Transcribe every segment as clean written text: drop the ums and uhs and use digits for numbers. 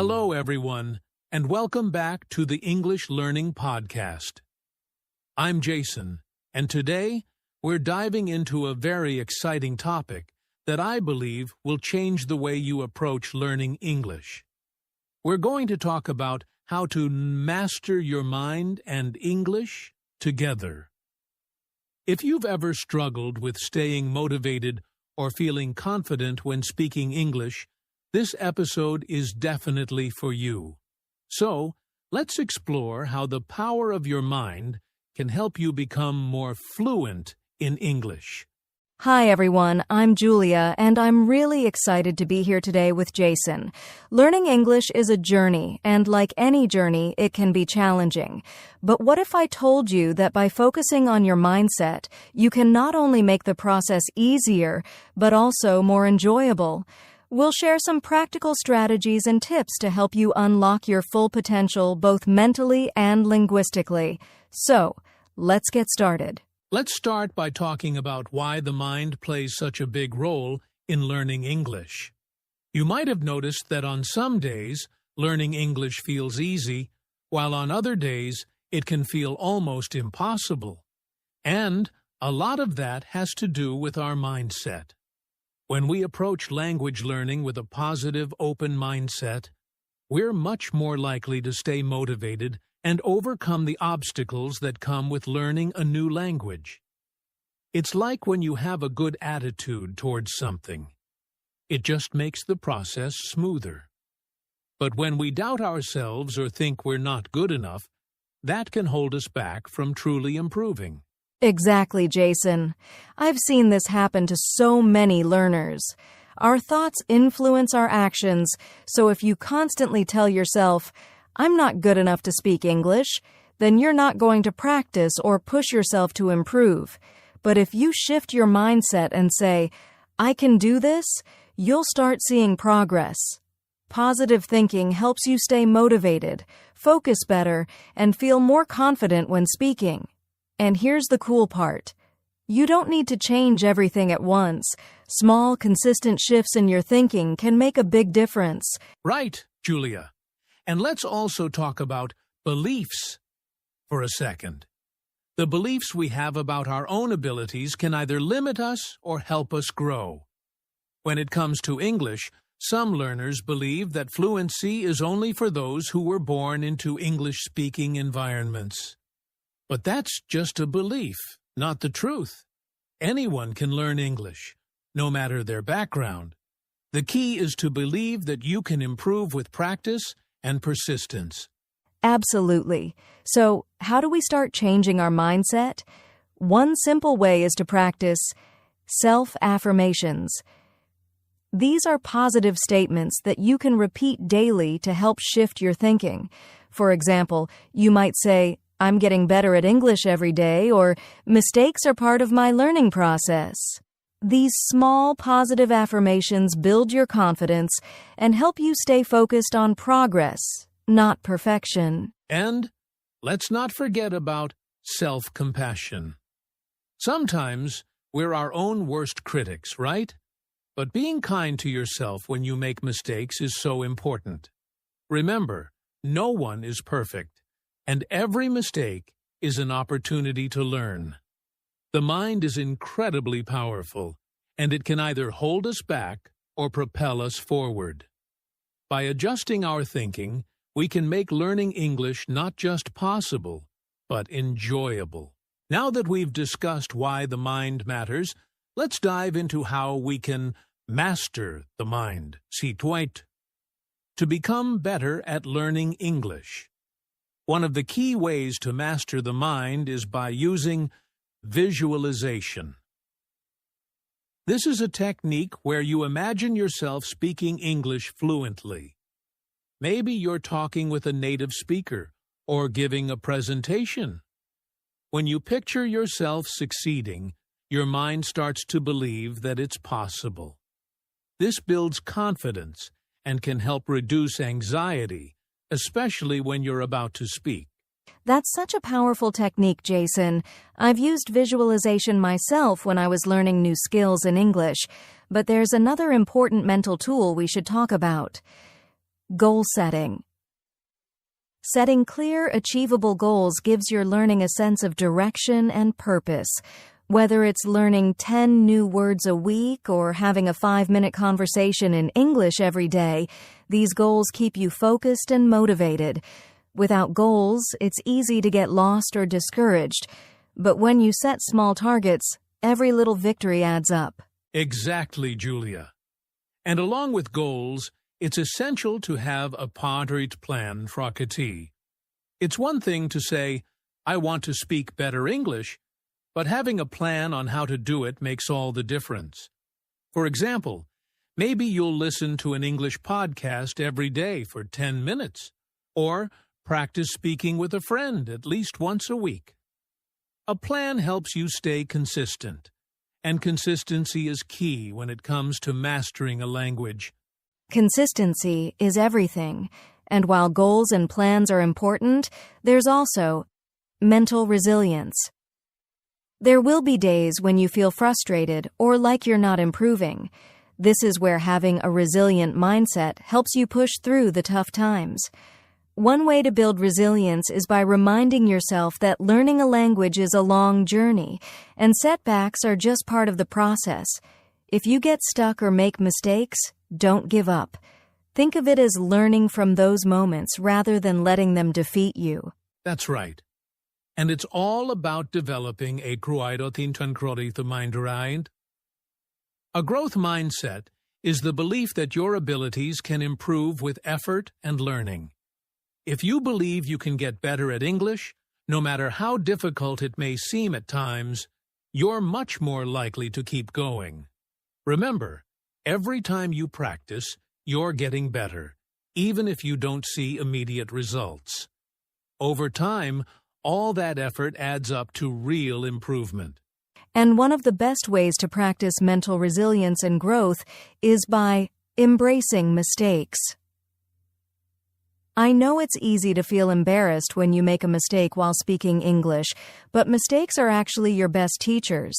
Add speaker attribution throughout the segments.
Speaker 1: Hello, everyone, and welcome back to the English Learning Podcast. I'm Jason, and today we're diving into a very exciting topic that I believe will change the way you approach learning English. We're going to talk about how to master your mind and English together. If you've ever struggled with staying motivated or feeling confident when speaking English, this episode is definitely for you. So, let's explore how the power of your mind can help you become more fluent in English.
Speaker 2: Hi everyone, I'm Julia, and I'm really excited to be here today with Jason. Learning English is a journey, and like any journey, it can be challenging. But what if I told you that by focusing on your mindset, you can not only make the process easier, but also more enjoyable? We'll share some practical strategies and tips to help you unlock your full potential both mentally and linguistically. So, let's get started.
Speaker 1: Let's start by talking about why the mind plays such a big role in learning English. You might have noticed that on some days, learning English feels easy, while on other days, it can feel almost impossible. And a lot of that has to do with our mindset. When we approach language learning with a positive, open mindset, we're much more likely to stay motivated and overcome the obstacles that come with learning a new language. It's like when you have a good attitude towards something. It just makes the process smoother. But when we doubt ourselves or think we're not good enough, that can hold us back from truly improving.
Speaker 2: Exactly, Jason. I've seen this happen to so many learners. Our thoughts influence our actions, so if you constantly tell yourself, "I'm not good enough to speak English," then you're not going to practice or push yourself to improve. But if you shift your mindset and say, "I can do this," you'll start seeing progress. Positive thinking helps you stay motivated, focus better, and feel more confident when speaking. And here's the cool part. You don't need to change everything at once. Small, consistent shifts in your thinking can make a big difference.
Speaker 1: Right, Julia. And let's also talk about beliefs for a second. The beliefs we have about our own abilities can either limit us or help us grow. When it comes to English, some learners believe that fluency is only for those who were born into English-speaking environments. But that's just a belief, not the truth. Anyone can learn English, no matter their background. The key is to believe that you can improve with practice and persistence.
Speaker 2: Absolutely. So, how do we start changing our mindset? One simple way is to practice self-affirmations. These are positive statements that you can repeat daily to help shift your thinking. For example, you might say, "I'm getting better at English every day," or "Mistakes are part of my learning process." These small positive affirmations build your confidence and help you stay focused on progress, not perfection.
Speaker 1: And let's not forget about self-compassion. Sometimes we're our own worst critics, right? But being kind to yourself when you make mistakes is so important. Remember, no one is perfect, and every mistake is an opportunity to learn. The mind is incredibly powerful, and it can either hold us back or propel us forward. By adjusting our thinking, we can make learning English not just possible, but enjoyable. Now that we've discussed why the mind matters, let's dive into how we can master the mind. To become better at learning English. One of the key ways to master the mind is by using visualization. This is a technique where you imagine yourself speaking English fluently. Maybe you're talking with a native speaker or giving a presentation. When you picture yourself succeeding, your mind starts to believe that it's possible. This builds confidence and can help reduce anxiety, especially when you're about to speak.
Speaker 2: That's such a powerful technique, Jason. I've used visualization myself when I was learning new skills in English, but there's another important mental tool we should talk about. Goal setting. Setting clear, achievable goals gives your learning a sense of direction and purpose. Whether it's learning 10 new words a week or having a 5-minute conversation in English every day, these goals keep you focused and motivated. Without goals, it's easy to get lost or discouraged. But when you set small targets, every little victory adds up.
Speaker 1: Exactly, Julia. And along with goals, it's essential to have a padraig plan fracati. It's one thing to say, I want to speak better English, but having a plan on how to do it makes all the difference. For example, maybe you'll listen to an English podcast every day for 10 minutes, or practice speaking with a friend at least once a week. A plan helps you stay consistent, and consistency is key when it comes to mastering a language.
Speaker 2: Consistency is everything, and while goals and plans are important, there's also mental resilience. There will be days when you feel frustrated or like you're not improving. This is where having a resilient mindset helps you push through the tough times. One way to build resilience is by reminding yourself that learning a language is a long journey, and setbacks are just part of the process. If you get stuck or make mistakes, don't give up. Think of it as learning from those moments rather than letting them defeat you.
Speaker 1: That's right. And it's all about developing a Cultivating mindset. A growth mindset is the belief that your abilities can improve with effort and learning. If you believe you can get better at English, no matter how difficult it may seem at times, you're much more likely to keep going. Remember, every time you practice, you're getting better, even if you don't see immediate results. Over time, all that effort adds up to real improvement.
Speaker 2: And one of the best ways to practice mental resilience and growth is by embracing mistakes. I know it's easy to feel embarrassed when you make a mistake while speaking English, but mistakes are actually your best teachers.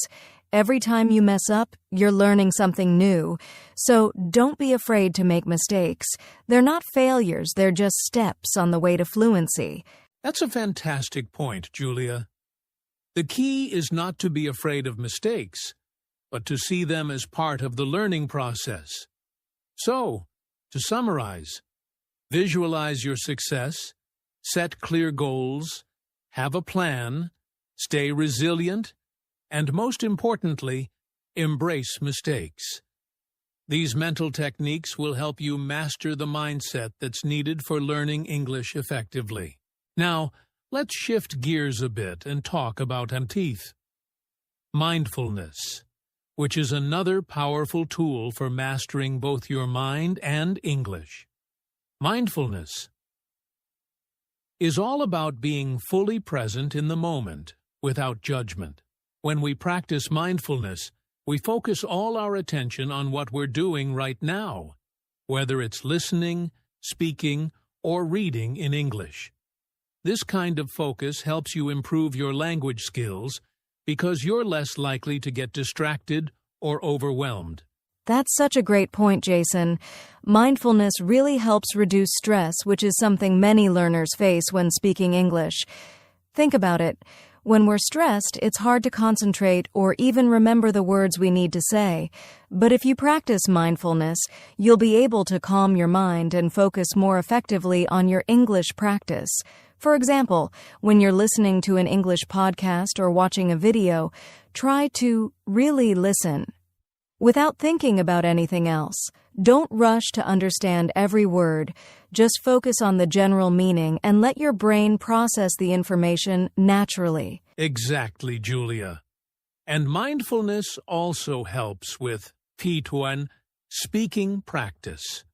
Speaker 2: Every time you mess up, you're learning something new. So don't be afraid to make mistakes. They're not failures, they're just steps on the way to fluency.
Speaker 1: That's a fantastic point, Julia. The key is not to be afraid of mistakes, but to see them as part of the learning process. So, to summarize, visualize your success, set clear goals, have a plan, stay resilient, and most importantly, embrace mistakes. These mental techniques will help you master the mindset that's needed for learning English effectively. Now, let's shift gears a bit and talk about teeth. Mindfulness, which is another powerful tool for mastering both your mind and English. Mindfulness is all about being fully present in the moment, without judgment. When we practice mindfulness, we focus all our attention on what we're doing right now, whether it's listening, speaking, or reading in English. This kind of focus helps you improve your language skills because you're less likely to get distracted or overwhelmed.
Speaker 2: That's such a great point, Jason. Mindfulness really helps reduce stress, which is something many learners face when speaking English. Think about it. When we're stressed, it's hard to concentrate or even remember the words we need to say. But if you practice mindfulness, you'll be able to calm your mind and focus more effectively on your English practice. For example, when you're listening to an English podcast or watching a video, try to really listen without thinking about anything else. Don't rush to understand every word. Just focus on the general meaning and let your brain process the information naturally.
Speaker 1: Exactly, Julia. And mindfulness also helps with P1, speaking practice.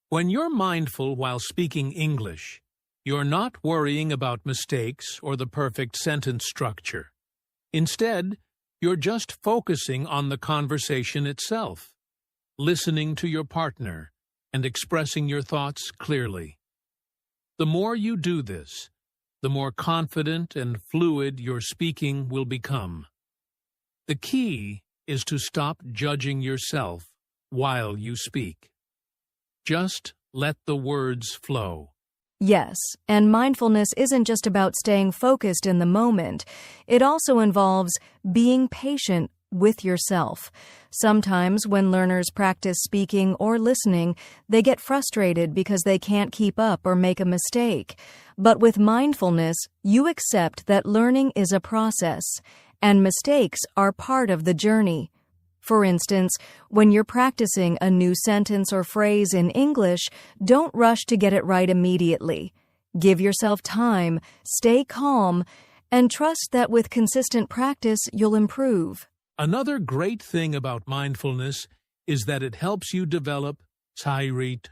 Speaker 1: When you're mindful while speaking English, you're not worrying about mistakes or the perfect sentence structure. Instead, you're just focusing on the conversation itself, listening to your partner, and expressing your thoughts clearly. The more you do this, the more confident and fluid your speaking will become. The key is to stop judging yourself while you speak. Just let the words flow.
Speaker 2: Yes, and mindfulness isn't just about staying focused in the moment. It also involves being patient with yourself. Sometimes when learners practice speaking or listening, they get frustrated because they can't keep up or make a mistake. But with mindfulness, you accept that learning is a process, and mistakes are part of the journey. For instance, when you're practicing a new sentence or phrase in English, don't rush to get it right immediately. Give yourself time, stay calm, and trust that with consistent practice, you'll improve.
Speaker 1: Another great thing about mindfulness is that it helps you develop tairit,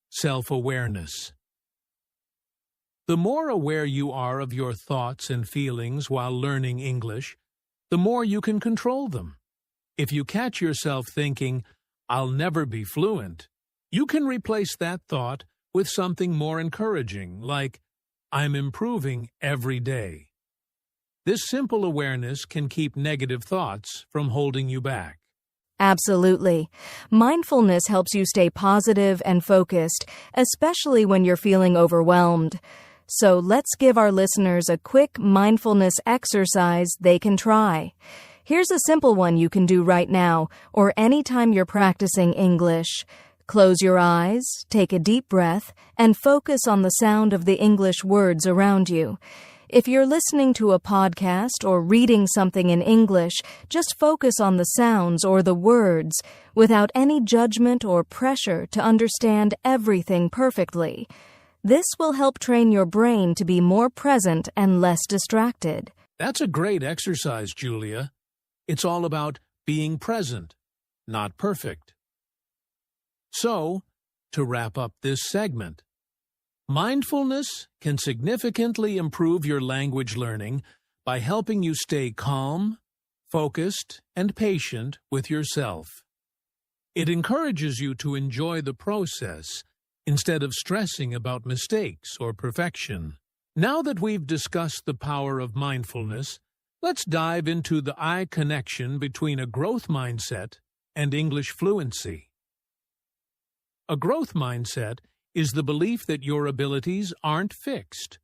Speaker 1: self-awareness. The more aware you are of your thoughts and feelings while learning English, the more you can control them. If you catch yourself thinking, "I'll never be fluent," you can replace that thought with something more encouraging, like, "I'm improving every day." This simple awareness can keep negative thoughts from holding you back.
Speaker 2: Absolutely. Mindfulness helps you stay positive and focused, especially when you're feeling overwhelmed. So let's give our listeners a quick mindfulness exercise they can try. Here's a simple one you can do right now or anytime you're practicing English. Close your eyes, take a deep breath, and focus on the sound of the English words around you. If you're listening to a podcast or reading something in English, just focus on the sounds or the words without any judgment or pressure to understand everything perfectly. This will help train your brain to be more present and less distracted.
Speaker 1: That's a great exercise, Julia. It's all about being present, not perfect. So, to wrap up this segment, mindfulness can significantly improve your language learning by helping you stay calm, focused, and patient with yourself. It encourages you to enjoy the process instead of stressing about mistakes or perfection. Now that we've discussed the power of mindfulness, let's dive into the eye connection between a growth mindset and English fluency. A growth mindset is the belief that your abilities aren't fixed.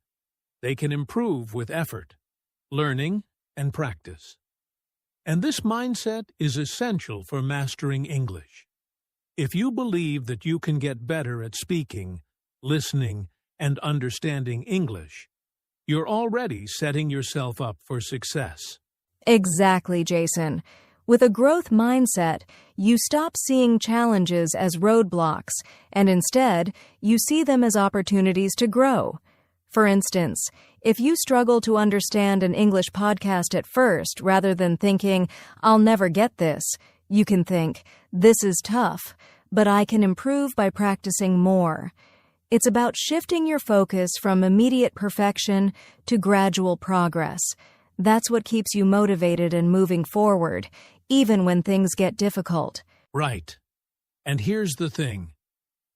Speaker 1: They can improve with effort, learning, and practice. And this mindset is essential for mastering English. If you believe that you can get better at speaking, listening, and understanding English, you're already setting yourself up for success.
Speaker 2: Exactly, Jason. With a growth mindset, you stop seeing challenges as roadblocks, and instead, you see them as opportunities to grow. For instance, if you struggle to understand an English podcast at first, rather than thinking, "I'll never get this," you can think, "This is tough, but I can improve by practicing more." It's about shifting your focus from immediate perfection to gradual progress. That's what keeps you motivated and moving forward, even when things get difficult.
Speaker 1: Right. And here's the thing.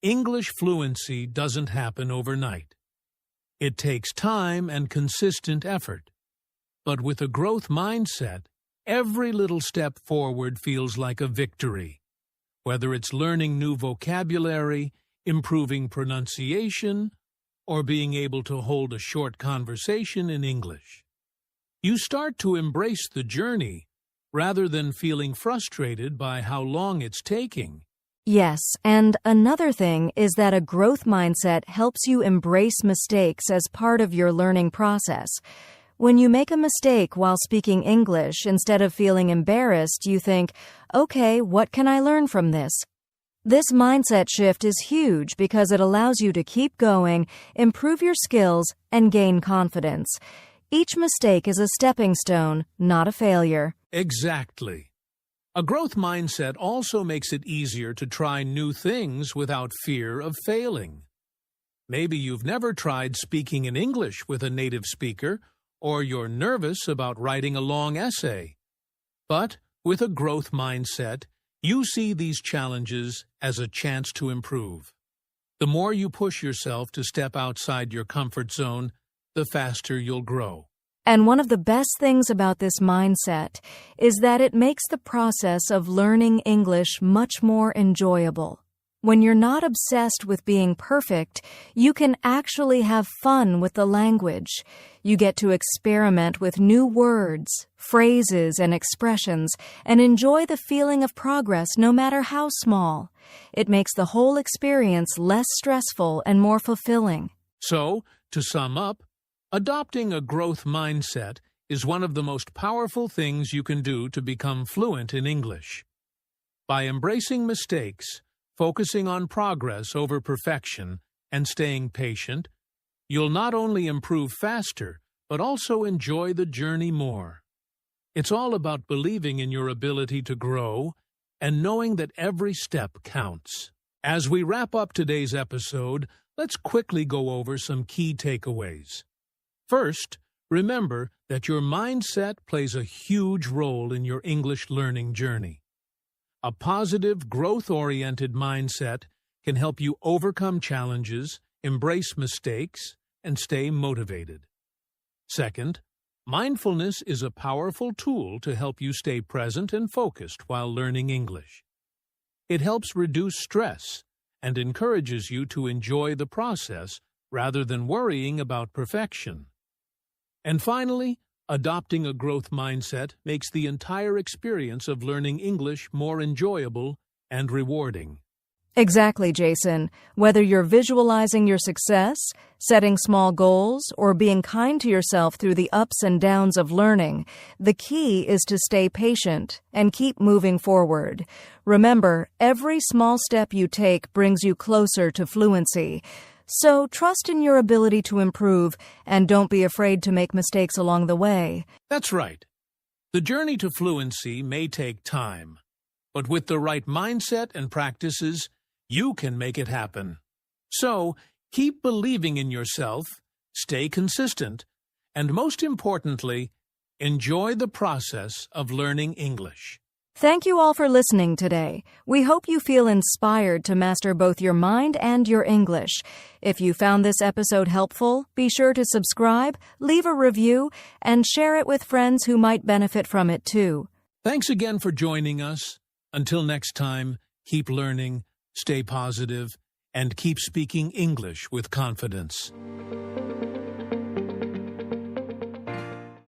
Speaker 1: English fluency doesn't happen overnight. It takes time and consistent effort. But with a growth mindset, every little step forward feels like a victory. Whether it's learning new vocabulary, improving pronunciation, or being able to hold a short conversation in English. You start to embrace the journey rather than feeling frustrated by how long it's taking.
Speaker 2: Yes, and another thing is that a growth mindset helps you embrace mistakes as part of your learning process. When you make a mistake while speaking English, instead of feeling embarrassed, you think, "Okay, what can I learn from this?" This mindset shift is huge because it allows you to keep going, improve your skills, and gain confidence. Each mistake is a stepping stone, not a failure.
Speaker 1: Exactly. A growth mindset also makes it easier to try new things without fear of failing. Maybe you've never tried speaking in English with a native speaker, or you're nervous about writing a long essay. But with a growth mindset, you see these challenges as a chance to improve. The more you push yourself to step outside your comfort zone, the faster you'll grow.
Speaker 2: And one of the best things about this mindset is that it makes the process of learning English much more enjoyable. When you're not obsessed with being perfect, you can actually have fun with the language. You get to experiment with new words, phrases, and expressions, and enjoy the feeling of progress no matter how small. It makes the whole experience less stressful and more fulfilling.
Speaker 1: So, to sum up, adopting a growth mindset is one of the most powerful things you can do to become fluent in English. By embracing mistakes, focusing on progress over perfection, and staying patient, you'll not only improve faster, but also enjoy the journey more. It's all about believing in your ability to grow and knowing that every step counts. As we wrap up today's episode, let's quickly go over some key takeaways. First, remember that your mindset plays a huge role in your English learning journey. A positive, growth-oriented mindset can help you overcome challenges, embrace mistakes, and stay motivated. Second, mindfulness is a powerful tool to help you stay present and focused while learning English. It helps reduce stress and encourages you to enjoy the process rather than worrying about perfection. And finally, adopting a growth mindset makes the entire experience of learning English more enjoyable and rewarding.
Speaker 2: Exactly, Jason. Whether you're visualizing your success, setting small goals, or being kind to yourself through the ups and downs of learning, the key is to stay patient and keep moving forward. Remember, every small step you take brings you closer to fluency. So trust in your ability to improve and don't be afraid to make mistakes along the way.
Speaker 1: That's right. The journey to fluency may take time, but with the right mindset and practices, you can make it happen. So, keep believing in yourself, stay consistent, and most importantly, enjoy the process of learning English.
Speaker 2: Thank you all for listening today. We hope you feel inspired to master both your mind and your English. If you found this episode helpful, be sure to subscribe, leave a review, and share it with friends who might benefit from it too.
Speaker 1: Thanks again for joining us. Until next time, keep learning, stay positive, and keep speaking English with confidence.